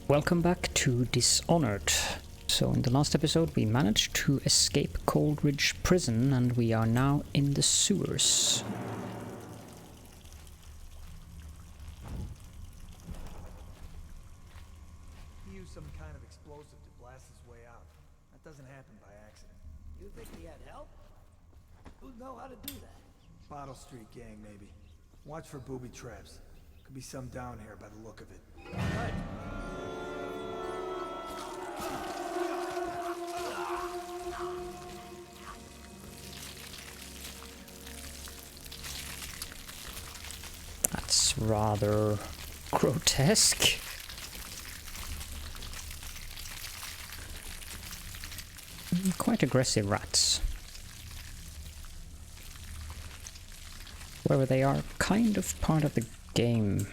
Welcome back to Dishonored. So in the last episode we managed to escape Coldridge Prison and we are now in the sewers. He used some kind of explosive to blast his way out. That doesn't happen by accident. You think he had help? Who'd know how to do that? Bottle Street gang, maybe. Watch for booby traps. Could be some down here by the look of it. Right. That's rather grotesque. Quite aggressive rats. However, they are kind of part of the game,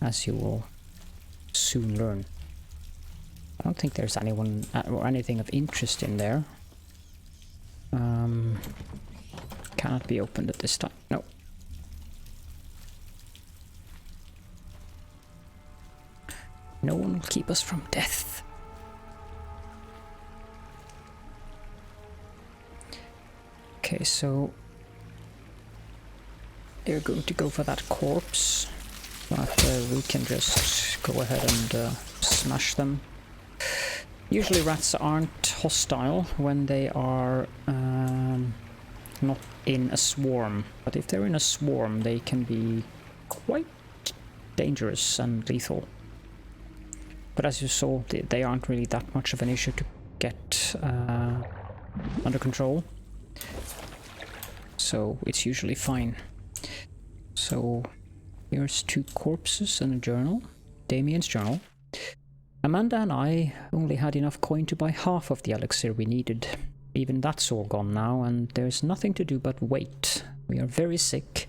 as you will soon learn. I don't think there's anyone or anything of interest in there. Cannot be opened at this time. No. No one will keep us from death. Okay, so they're going to go for that corpse, but we can just go ahead and smash them. Usually rats aren't hostile when they are not in a swarm, but if they're in a swarm they can be quite dangerous and lethal. But as you saw, they aren't really that much of an issue to get under control, so it's usually fine. So here's 2 corpses and a journal, Damien's journal. Amanda and I only had enough coin to buy half of the elixir we needed. Even that's all gone now, and there's nothing to do but wait. We are very sick,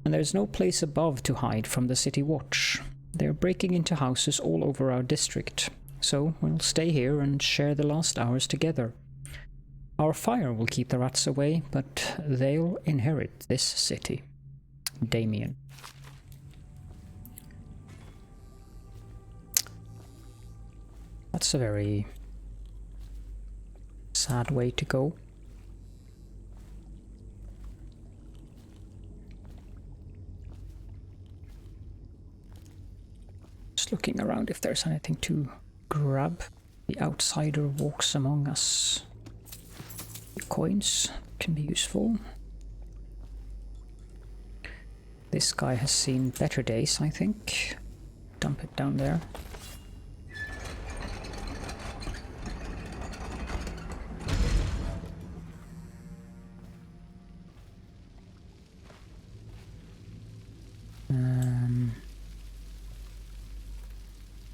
and there's no place above to hide from the city watch. They're breaking into houses all over our district, so we'll stay here and share the last hours together. Our fire will keep the rats away, but they'll inherit this city. Damien. That's a very sad way to go. Just looking around if there's anything to grab. The outsider walks among us. The coins can be useful. This guy has seen better days, I think. Dump it down there.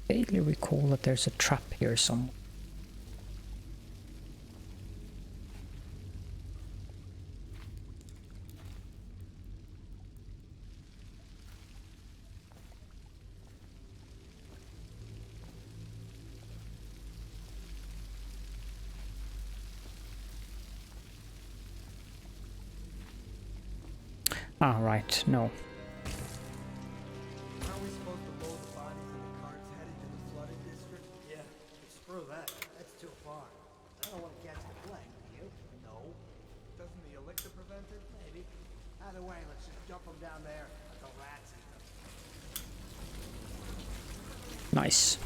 Vaguely recall that there's a trap here somewhere. Ah, right, no. How are we supposed to load the bodies in the carts headed to the flooded district? Yeah, screw that. That's too far. I don't want to catch the plague, do you? No. Doesn't the elixir prevent it? Maybe. Either way, let's just dump them down there. Let the rats eat them. Nice.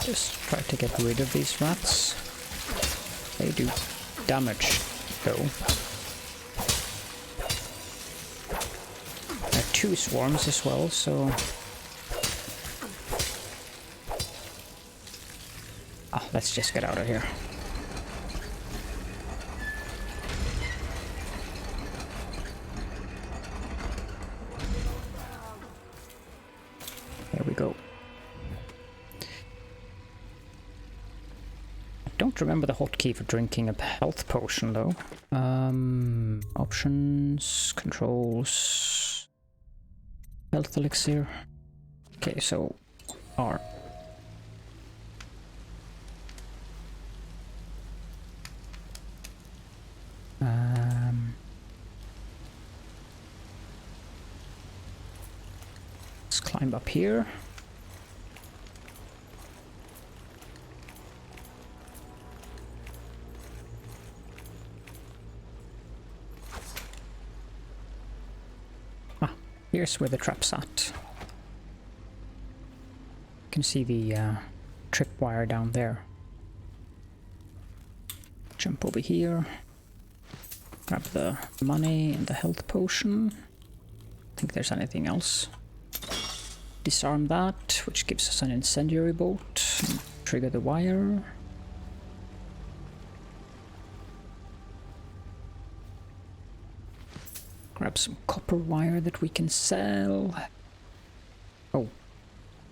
Just try to get rid of these rats. They do damage, though. There are 2 swarms as well, so... Ah, let's just get out of here. There we go. Don't remember the hotkey for drinking a health potion though. Options, controls, health elixir. Okay, so R. climb up here. Ah, here's where the trap's at. You can see the tripwire down there. Jump over here. Grab the money and the health potion. I think there's anything else. Disarm that, which gives us an incendiary bolt. And trigger the wire. Grab some copper wire that we can sell. Oh,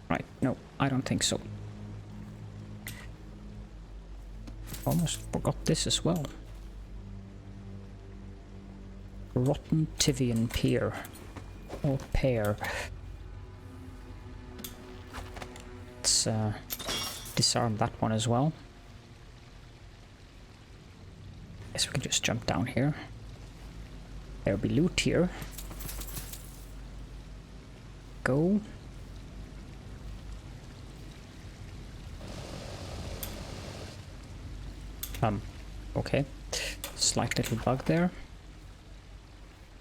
right, no, I don't think so. Almost forgot this as well. Rotten Tivian Pier. Or pear. Let's disarm that one as well. Guess we can just jump down here. There'll be loot here. Go. Okay. Slight little bug there.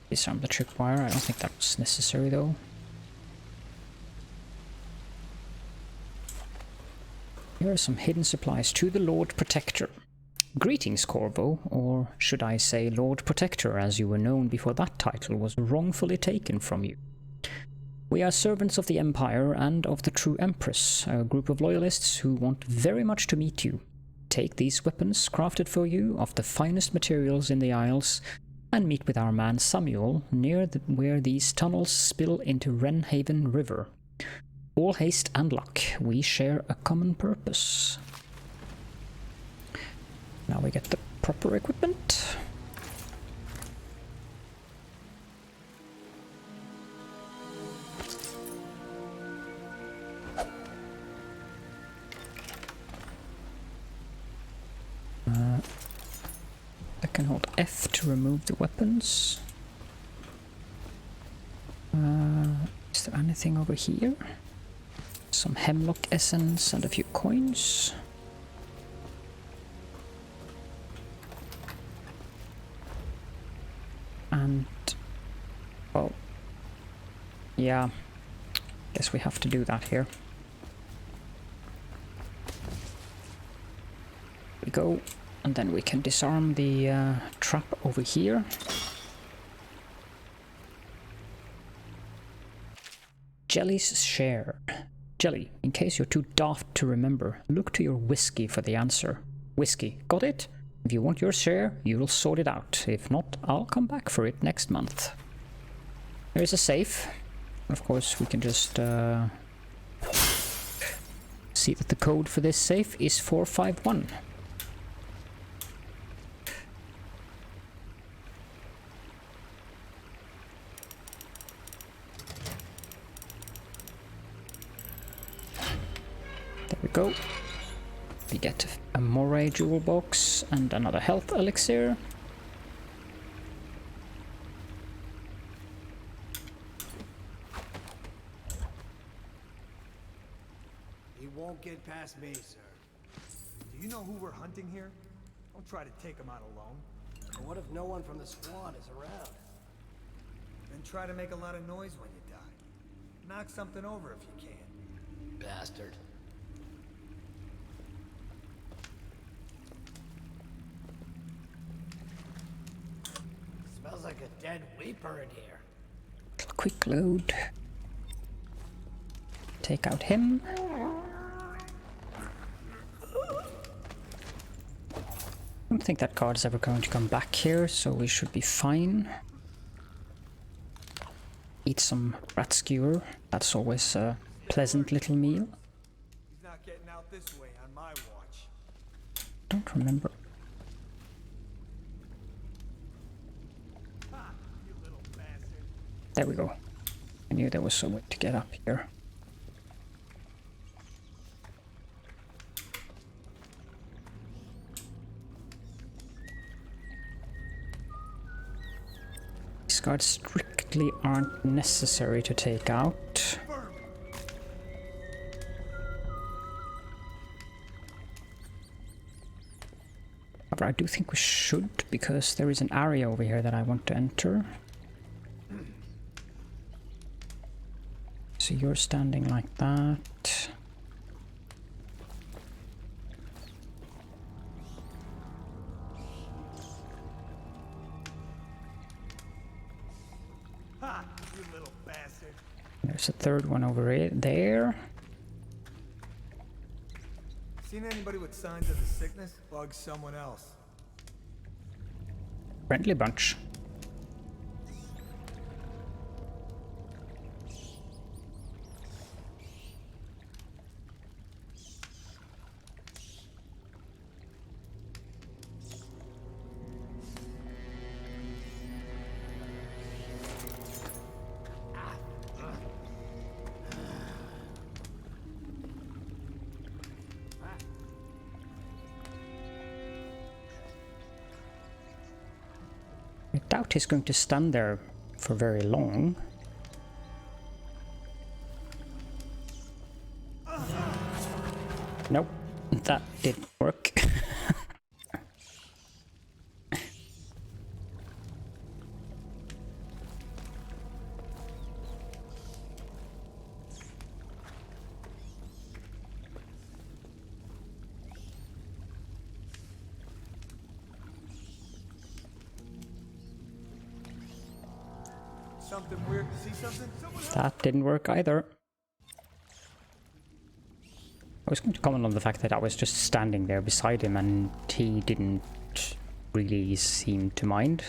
Disarm the tripwire. I don't think that was necessary though. Here are some hidden supplies to the Lord Protector. Greetings, Corvo, or should I say Lord Protector, as you were known before that title was wrongfully taken from you. We are servants of the Empire and of the true Empress, a group of loyalists who want very much to meet you. Take these weapons, crafted for you of the finest materials in the Isles, and meet with our man Samuel near where these tunnels spill into Wrenhaven River. All haste and luck, we share a common purpose. Now we get the proper equipment. I can hold F to remove the weapons. Is there anything over here? Some hemlock essence and a few coins. And, well, yeah, guess we have to do that here. We go, and then we can disarm the trap over here. Jelly's share. Jelly, in case you're too daft to remember, look to your whiskey for the answer. Whiskey, got it? If you want your share, you'll sort it out. If not, I'll come back for it next month. There's a safe. Of course, we can just see that the code for this safe is 451. There we go. We get a Moray jewel box and another health elixir. He won't get past me, sir. Do you know who we're hunting here? Don't try to take him out alone. But what if no one from the squad is around? Then try to make a lot of noise when you die. Knock something over if you can. Bastard. Smells like a dead weeper in here. Quick load. Take out him. I don't think that guard is ever going to come back here, so we should be fine. Eat some rat skewer. That's always a pleasant little meal. He's not getting out this way on my watch. Don't remember. Ha! You little bastard. There we go. I knew there was some way to get up here. These guards strictly aren't necessary to take out. However, I do think we should, because there is an area over here that I want to enter. So you're standing like that. Ha! You little bastard. There's a third one over there. Seen anybody with signs of the sickness? Bug someone else. Friendly bunch. I doubt he's going to stand there for very long. Nope, that didn't work. Something weird? See something? Someone help! That didn't work either. I was going to comment on the fact that I was just standing there beside him and he didn't really seem to mind.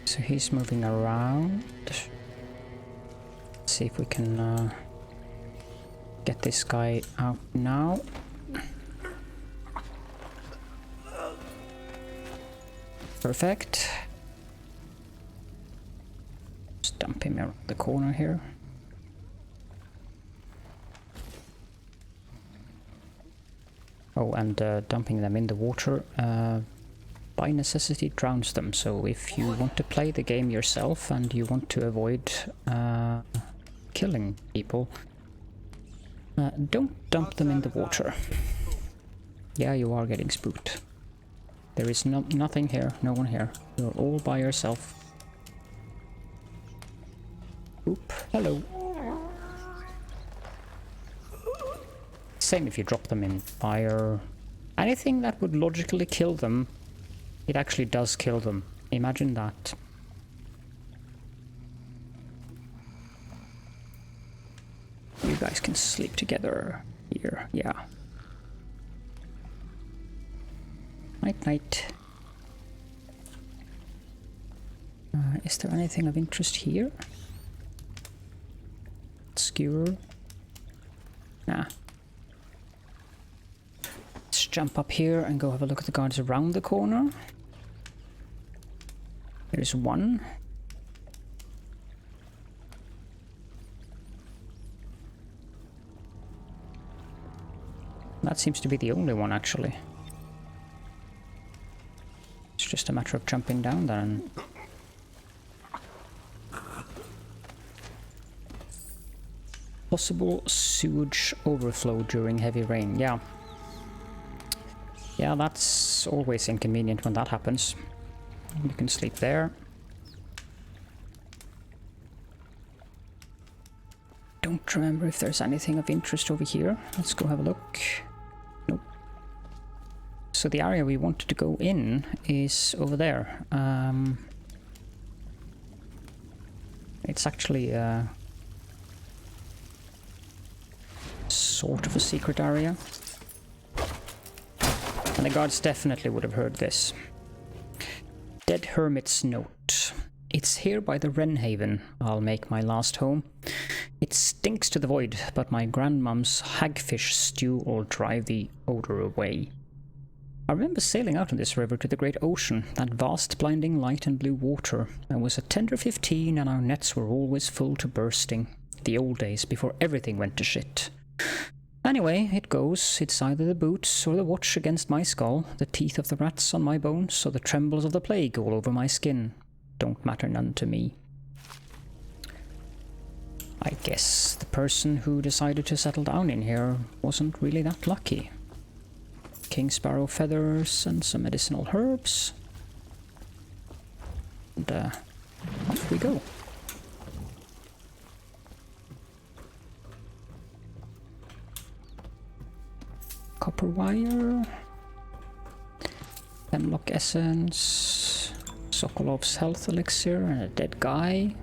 So he's moving around. Let's see if we can get this guy out now. Perfect. Just dump him around the corner here. Oh, and dumping them in the water by necessity drowns them, so if you want to play the game yourself and you want to avoid killing people, don't dump them in the water. Yeah, you are getting spooked. There is nothing here, no one here. You're all by yourself. Oop, hello. Same if you drop them in fire. Anything that would logically kill them, it actually does kill them. Imagine that. You guys can sleep together here, yeah. Night night. Is there anything of interest here? Skewer? Nah. Let's jump up here and go have a look at the guards around the corner. There's one. That seems to be the only one, actually. It's just a matter of jumping down there and... Possible sewage overflow during heavy rain, yeah. Yeah, that's always inconvenient when that happens. You can sleep there. Don't remember if there's anything of interest over here. Let's go have a look. Nope. So the area we wanted to go in is over there. It's actually sort of a secret area. And the guards definitely would have heard this. Dead Hermit's Note. It's here by the Wren Haven. I'll make my last home. It stinks to the void, but my grandmom's hagfish stew will drive the odor away. I remember sailing out on this river to the great ocean, that vast blinding light and blue water. I was a tender 15 and our nets were always full to bursting. The old days before everything went to shit. Anyway, it goes. It's either the boots or the watch against my skull, the teeth of the rats on my bones, or the trembles of the plague all over my skin. Don't matter none to me. I guess the person who decided to settle down in here wasn't really that lucky. King sparrow feathers and some medicinal herbs. And off we go. Copper wire. Hemlock essence. Sokolov's health elixir and a dead guy.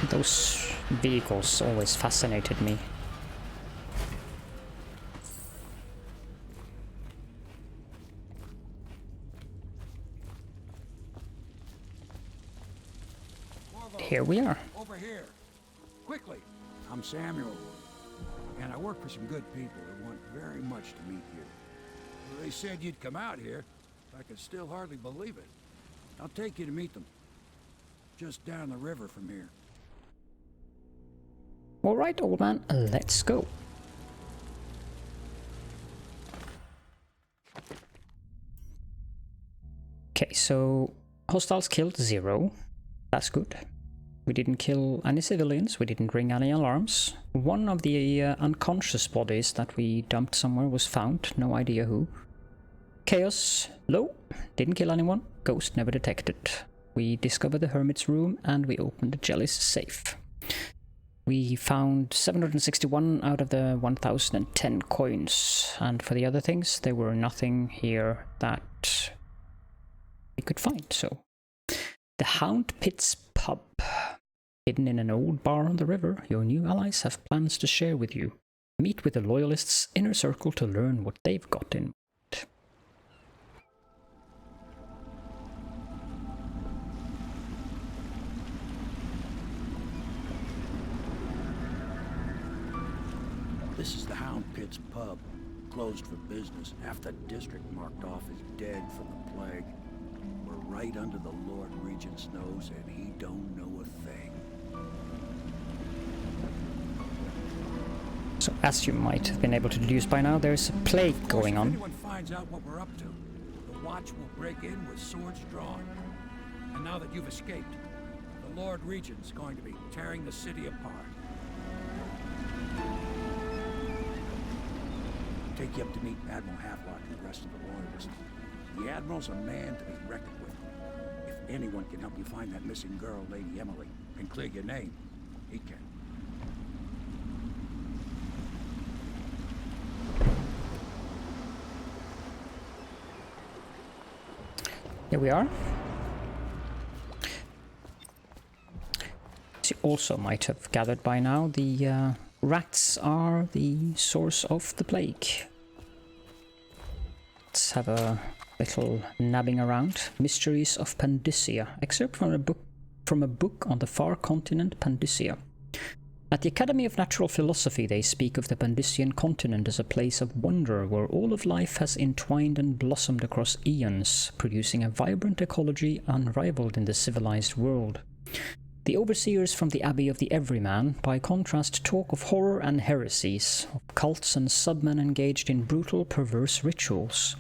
Those vehicles always fascinated me. Here we are. Over here. Quickly. I'm Samuel. And I work for some good people that want very much to meet you. Well, they said you'd come out here. I can still hardly believe it. I'll take you to meet them. Just down the river from here. Alright, old man, let's go. Okay, so hostiles killed 0. That's good. We didn't kill any civilians, we didn't ring any alarms. One of the unconscious bodies that we dumped somewhere was found, no idea who. Chaos, low, didn't kill anyone, ghost never detected. We discovered the hermit's room and we opened the jelly's safe. We found 761 out of the 1010 coins, and for the other things there were nothing here that we could find, so. The Hound Pit's pub. Hidden in an old bar on the river, your new allies have plans to share with you. Meet with the Loyalists' inner circle to learn what they've got in mind. This is the Hound Pit's pub. Closed for business. Half the district marked off as dead from the plague. We're right under the Lord Regent's nose, and he don't know a thing. So, as you might have been able to deduce by now, there's a plague going on. If anyone finds out what we're up to, the Watch will break in with swords drawn. And now that you've escaped, the Lord Regent's going to be tearing the city apart. Take you up to meet Admiral Havelock and the rest of the Loyalists. The Admiral's a man to be reckoned with. If anyone can help you find that missing girl, Lady Emily, and clear your name, he can. Here we are. As you also might have gathered by now, the rats are the source of the plague. Let's have a little nabbing around. Mysteries of Pandysia. Excerpt from a book on the far continent Pandysia. At the Academy of Natural Philosophy they speak of the Pandysian continent as a place of wonder where all of life has entwined and blossomed across eons, producing a vibrant ecology unrivaled in the civilized world. The overseers from the Abbey of the Everyman, by contrast, talk of horror and heresies, of cults and submen engaged in brutal, perverse rituals.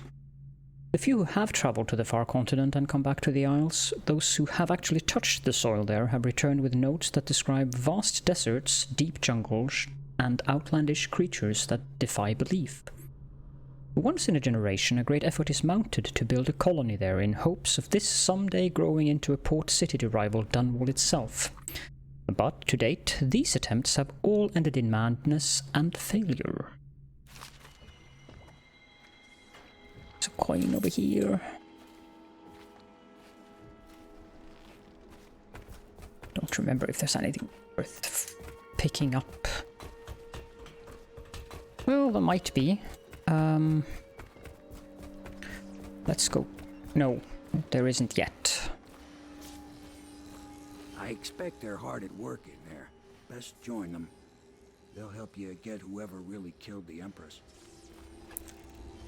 The few who have travelled to the far continent and come back to the Isles, those who have actually touched the soil there, have returned with notes that describe vast deserts, deep jungles, and outlandish creatures that defy belief. Once in a generation, a great effort is mounted to build a colony there in hopes of this someday growing into a port city to rival Dunwall itself. But to date, these attempts have all ended in madness and failure. There's a coin over here. Don't remember if there's anything worth picking up. Well, there might be. Let's go. No, there isn't yet. I expect they're hard at work in there. Best join them. They'll help you get whoever really killed the Empress.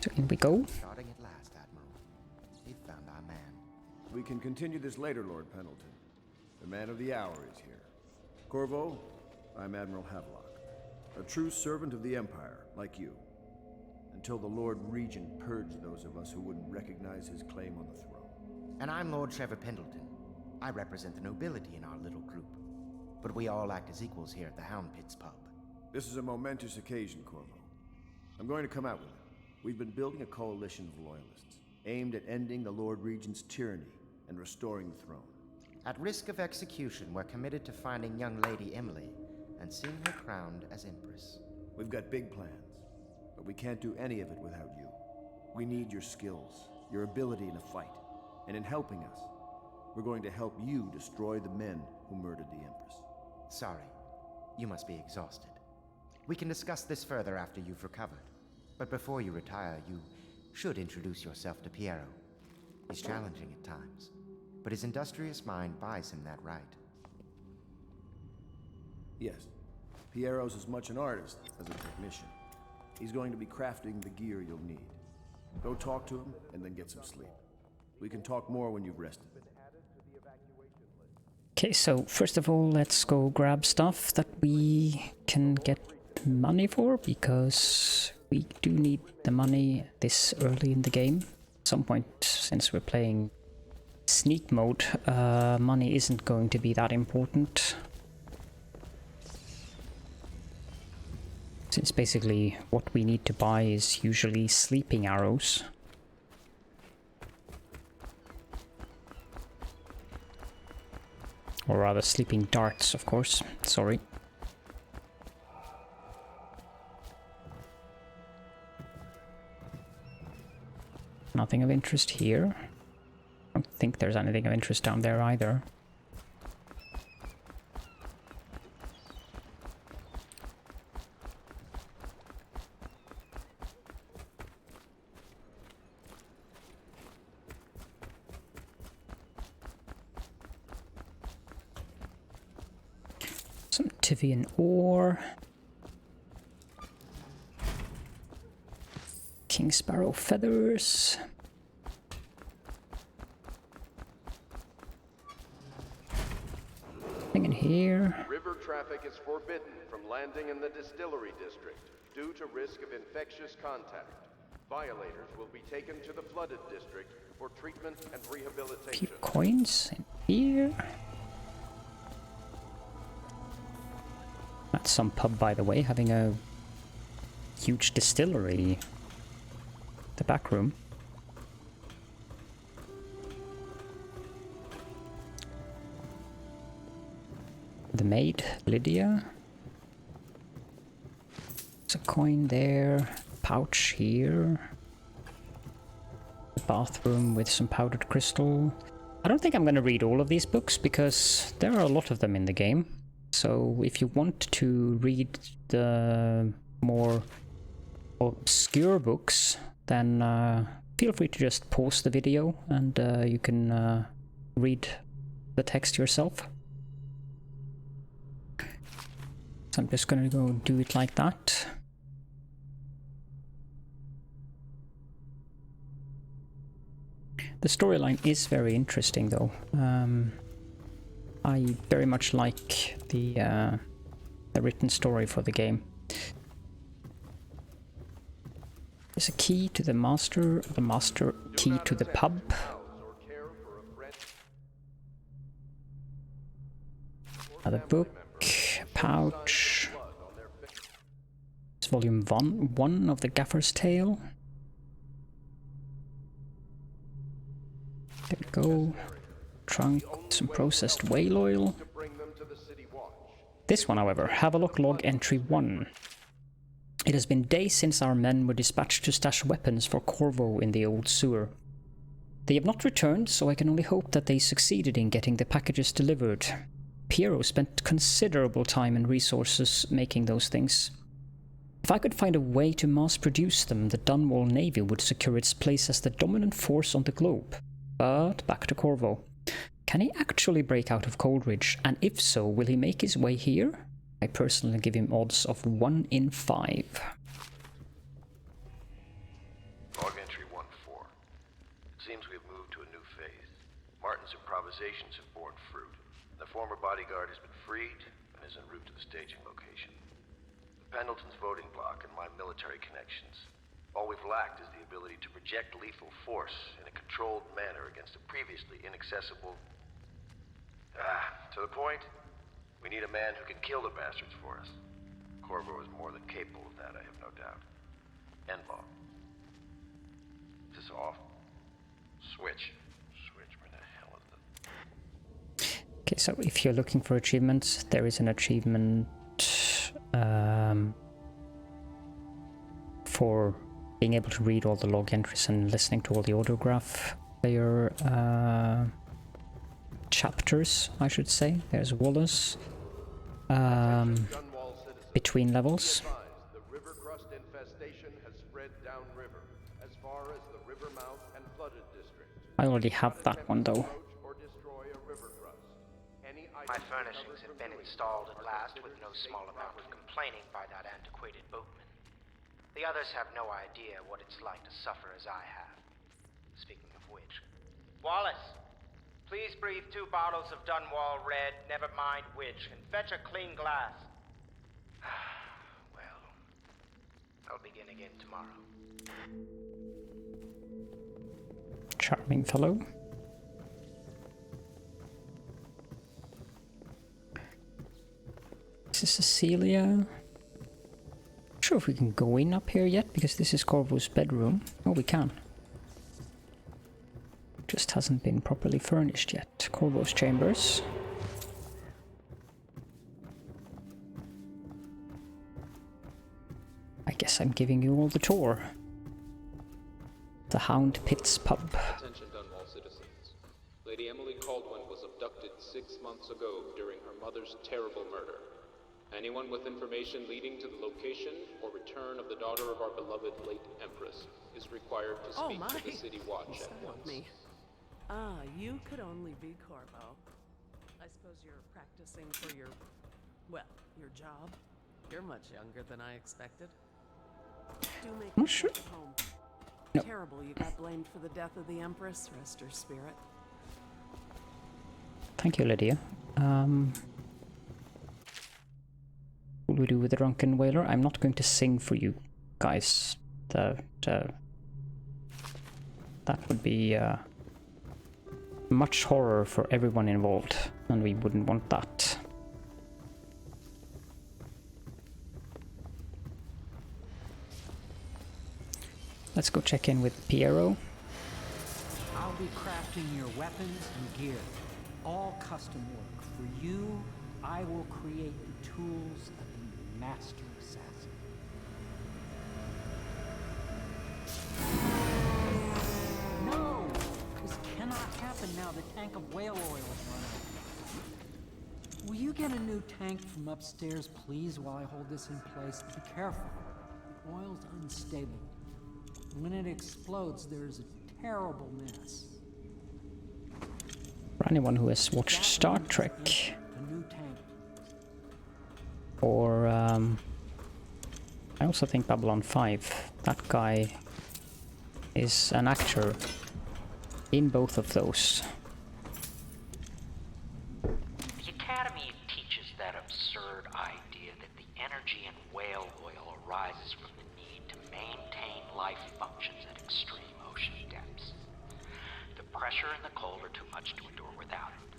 So in we go. Starting at last, Admiral. We've found our man. We can continue this later, Lord Pendleton. The man of the hour is here. Corvo, I'm Admiral Havelock. A true servant of the Empire, like you. Until the Lord Regent purged those of us who wouldn't recognize his claim on the throne. And I'm Lord Trevor Pendleton. I represent the nobility in our little group. But we all act as equals here at the Hound Pit's pub. This is a momentous occasion, Corvo. I'm going to come out with it. We've been building a coalition of loyalists, aimed at ending the Lord Regent's tyranny and restoring the throne. At risk of execution, we're committed to finding young Lady Emily and seeing her crowned as Empress. We've got big plans, but we can't do any of it without you. We need your skills, your ability in a fight, and in helping us, we're going to help you destroy the men who murdered the Empress. Sorry, you must be exhausted. We can discuss this further after you've recovered. But before you retire, you should introduce yourself to Piero. He's challenging at times, but his industrious mind buys him that right. Yes, Piero's as much an artist as a technician. He's going to be crafting the gear you'll need. Go talk to him, and then get some sleep. We can talk more when you've rested. Okay, so first of all, let's go grab stuff that we can get money for, because we do need the money this early in the game. At some point, since we're playing sneak mode, money isn't going to be that important. Since basically what we need to buy is usually sleeping arrows. Or rather, sleeping darts, of course. Sorry. Nothing of interest here. I don't think there's anything of interest down there either. Some Tivian ore. King Sparrow feathers. Nothing in here. River traffic is forbidden from landing in the distillery district due to risk of infectious contact. Violators will be taken to the flooded district for treatment and A few rehabilitation. coins in here. That's some pub, by the way, having a huge distillery. The back room. The maid, Lydia. There's a coin there. Pouch here. The bathroom with some powdered crystal. I don't think I'm going to read all of these books because there are a lot of them in the game. So if you want to read the more obscure books, then feel free to just pause the video and you can read the text yourself. So I'm just gonna go do it like that. The storyline is very interesting though. I very much like the written story for the game. There's a key to the master key to the pub. Another book, pouch. It's volume 1 of the Gaffer's Tale. There we go. Trunk, some processed whale oil. This one, however, Havelock log entry 1. It has been days since our men were dispatched to stash weapons for Corvo in the old sewer. They have not returned, so I can only hope that they succeeded in getting the packages delivered. Piero spent considerable time and resources making those things. If I could find a way to mass-produce them, the Dunwall Navy would secure its place as the dominant force on the globe. But back to Corvo. Can he actually break out of Coldridge? And if so, will he make his way here? I personally give him odds of 1 in 5. Log entry 1-4. It seems we have moved to a new phase. Martin's improvisations have borne fruit. The former bodyguard has been freed and is en route to the staging location. The Pendleton's voting bloc and my military connections. All we've lacked is the ability to project lethal force in a controlled manner against a previously inaccessible... to the point, we need a man who can kill the bastards for us. Corvo is more than capable of that, I have no doubt. N-bomb. Is this off? Switch. Switch, where the hell is it? Okay, so if you're looking for achievements, there is an achievement for being able to read all the log entries and listening to all the autograph player chapters, I should say. There's Wallace. Between levels. The river crust infestation has spread downriver, as far as the river mouth and flooded district. I already have that one though. My furnishings have been installed at last with no small amount of complaining by that antiquated boatman. The others have no idea what it's like to suffer as I have. Speaking of which... Wallace! Please breathe 2 bottles of Dunwall Red, never mind which, and fetch a clean glass. Well, I'll begin again tomorrow. Charming fellow. This is Cecilia. Not sure if we can go in up here yet, because this is Corvo's bedroom. Oh, we can. Just hasn't been properly furnished yet. Corvo's chambers. I guess I'm giving you all the tour. The Hound Pit's pub. Attention Dunwall citizens. Lady Emily Caldwell was abducted 6 months ago during her mother's terrible murder. Anyone with information leading to the location or return of the daughter of our beloved late Empress is required to speak to the City Watch at once. Me. Ah, you could only be Corvo. I suppose you're practicing for your, well, your job. You're much younger than I expected. Do make I'm sure. home. No. Terrible you got blamed for the death of the Empress. Rest her spirit. Thank you, Lydia. What do we do with the drunken whaler? I'm not going to sing for you guys. That would be much horror for everyone involved, and we wouldn't want that. Let's go check in with Piero. I'll be crafting your weapons and gear. All custom work. For you, I will create the tools of the master assassin. No! This cannot happen now. The tank of whale oil is run out. Will you get a new tank from upstairs, please, while I hold this in place? Be careful. The oil's unstable. When it explodes, there's a terrible mess. For anyone who has watched Star Trek, or I also think Babylon 5, that guy is an actor in both of those. The Academy teaches that absurd idea that the energy in whale oil arises from the need to maintain life functions at extreme ocean depths. The pressure and the cold are too much to endure without it.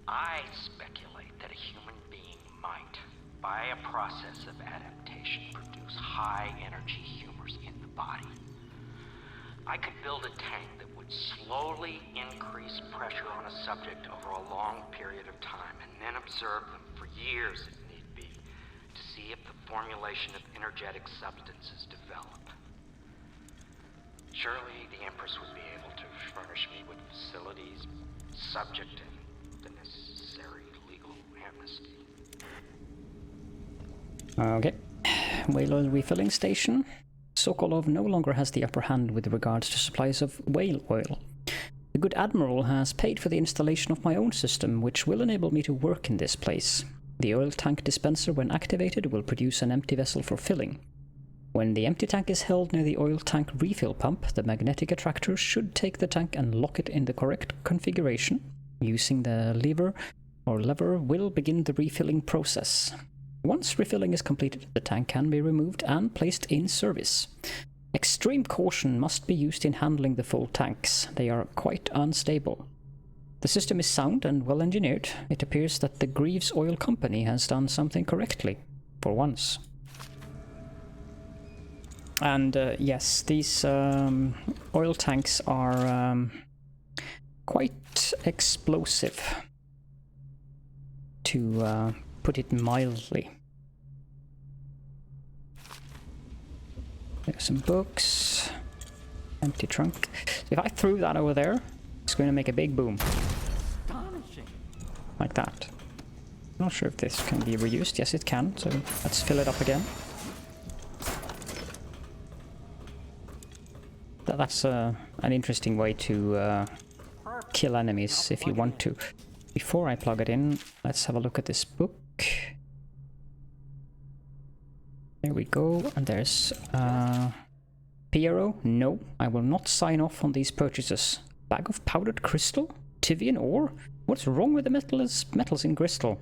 I speculate that a human being might, by a process of adaptation, produce high-energy humors in the body. I could build a tank that would slowly increase pressure on a subject over a long period of time, and then observe them for years if need be, to see if the formulation of energetic substances develop. Surely the Empress would be able to furnish me with facilities subject to the necessary legal amnesty. Okay, whale oil refilling station. Sokolov no longer has the upper hand with regards to supplies of whale oil. The good Admiral has paid for the installation of my own system, which will enable me to work in this place. The oil tank dispenser, when activated, will produce an empty vessel for filling. When the empty tank is held near the oil tank refill pump, the magnetic attractor should take the tank and lock it in the correct configuration. Using the lever will begin the refilling process. Once refilling is completed, the tank can be removed and placed in service. Extreme caution must be used in handling the full tanks. They are quite unstable. The system is sound and well engineered. It appears that the Greaves Oil Company has done something correctly, for once. And yes, these oil tanks are quite explosive, to put it mildly. There's some books, empty trunk. So if I threw that over there, it's going to make a big boom. Astonishing. Like that. I'm not sure if this can be reused. Yes, it can, so let's fill it up again. That's an interesting way to kill enemies if you want to. Before I plug it in, let's have a look at this book. There we go, and there's Piero. No, I will not sign off on these purchases. Bag of powdered crystal? Tivian ore? What's wrong with the metals in crystal?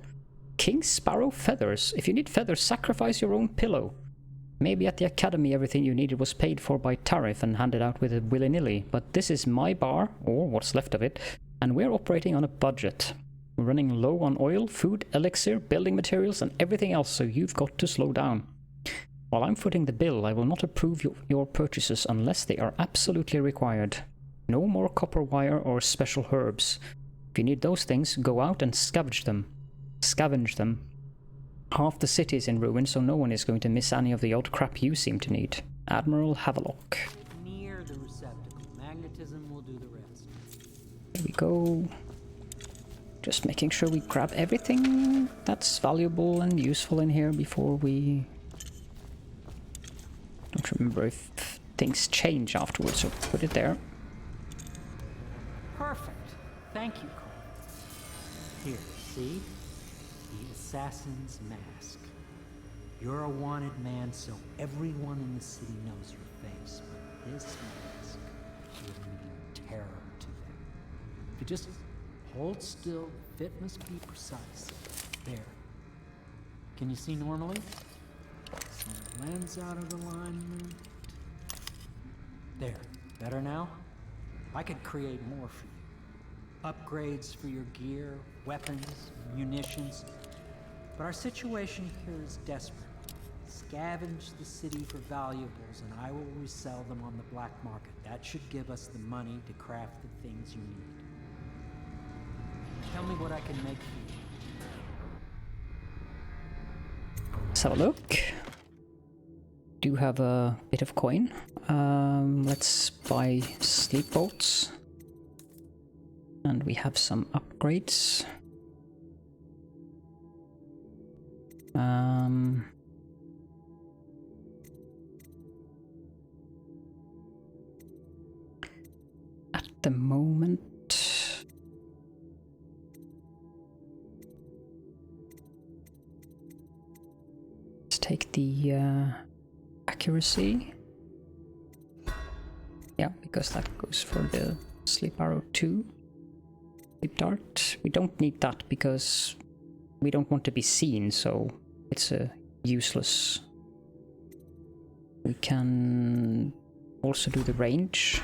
King Sparrow feathers. If you need feathers, sacrifice your own pillow. Maybe at the academy everything you needed was paid for by tariff and handed out with it willy-nilly, but this is my bar, or what's left of it, and we're operating on a budget. We're running low on oil, food, elixir, building materials, and everything else, so you've got to slow down. While I'm footing the bill, I will not approve your purchases unless they are absolutely required. No more copper wire or special herbs. If you need those things, go out and scavenge them. Half the city is in ruins, so no one is going to miss any of the odd crap you seem to need. Admiral Havelock. Near the receptacle. Magnetism will do the rest. There we go. Just making sure we grab everything that's valuable and useful in here before we... Don't remember if things change afterwards, so put it there. Perfect. Thank you, Carl. Here, see? The assassin's mask. You're a wanted man, so everyone in the city knows your face, but this mask will mean terror to them. If you just hold still, the fit must be precise. There. Can you see normally? Some lens out of alignment. There. Better now? I could create more for you. Upgrades for your gear, weapons, munitions. But our situation here is desperate. Scavenge the city for valuables and I will resell them on the black market. That should give us the money to craft the things you need. Tell me what I can make for you. Let's have a look. Do have a bit of coin. Let's buy sleep bolts. And we have some upgrades. At the moment, let's take the accuracy. Yeah, because that goes for the sleep arrow too. Sleep dart. We don't need that because we don't want to be seen, so it's useless. We can also do the range.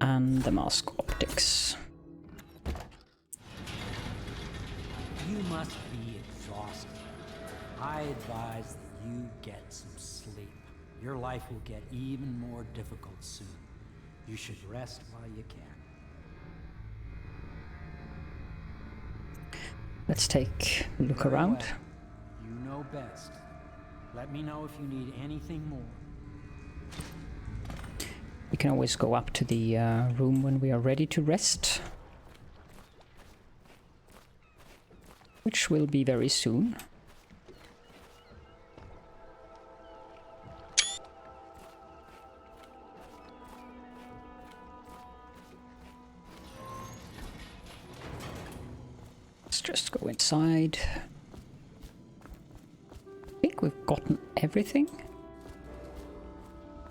And the mask optics. You must be exhausted. I advise that you get some sleep. Your life will get even more difficult soon. You should rest while you can. Let's take a look around. You know best. Let me know if you need anything more. We can always go up to the room when we are ready to rest. Which will be very soon. Let's just go inside. I think we've gotten everything.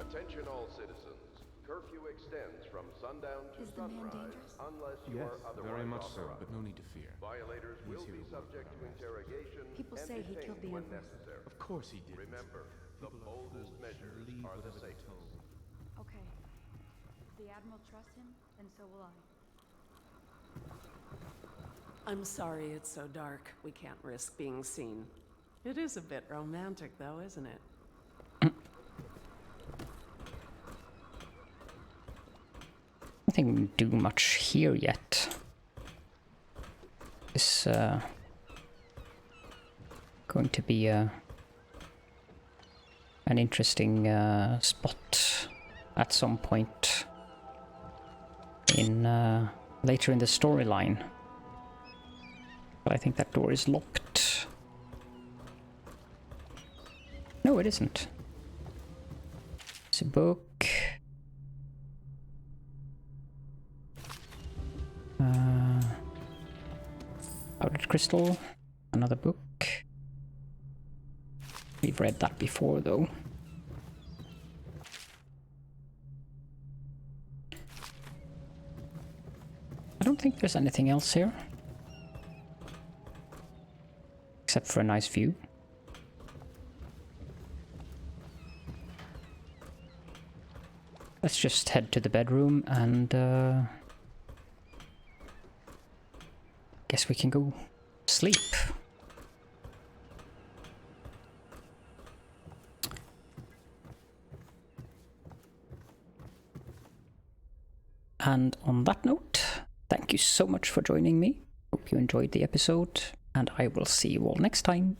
Attention all citizens. Curfew extends from sundown to sunrise unless you are otherwise very much so, authorized. but no need to fear. Violators will be subject to interrogation People and say he killed detained the when Empress. necessary. Of course he did. Remember, the boldest measures are the safest. Okay. If the Admiral trusts him, then so will I. I'm sorry it's so dark. We can't risk being seen. It is a bit romantic, though, isn't it? Nothing do much here yet. It's going to be an interesting spot at some point in later in the storyline. But I think that door is locked. No, it isn't. It's a book. Powdered crystal. Another book. We've read that before, though. I don't think there's anything else here. Except for a nice view. Let's just head to the bedroom and guess we can go sleep. And on that note, thank you so much for joining me. Hope you enjoyed the episode, and I will see you all next time.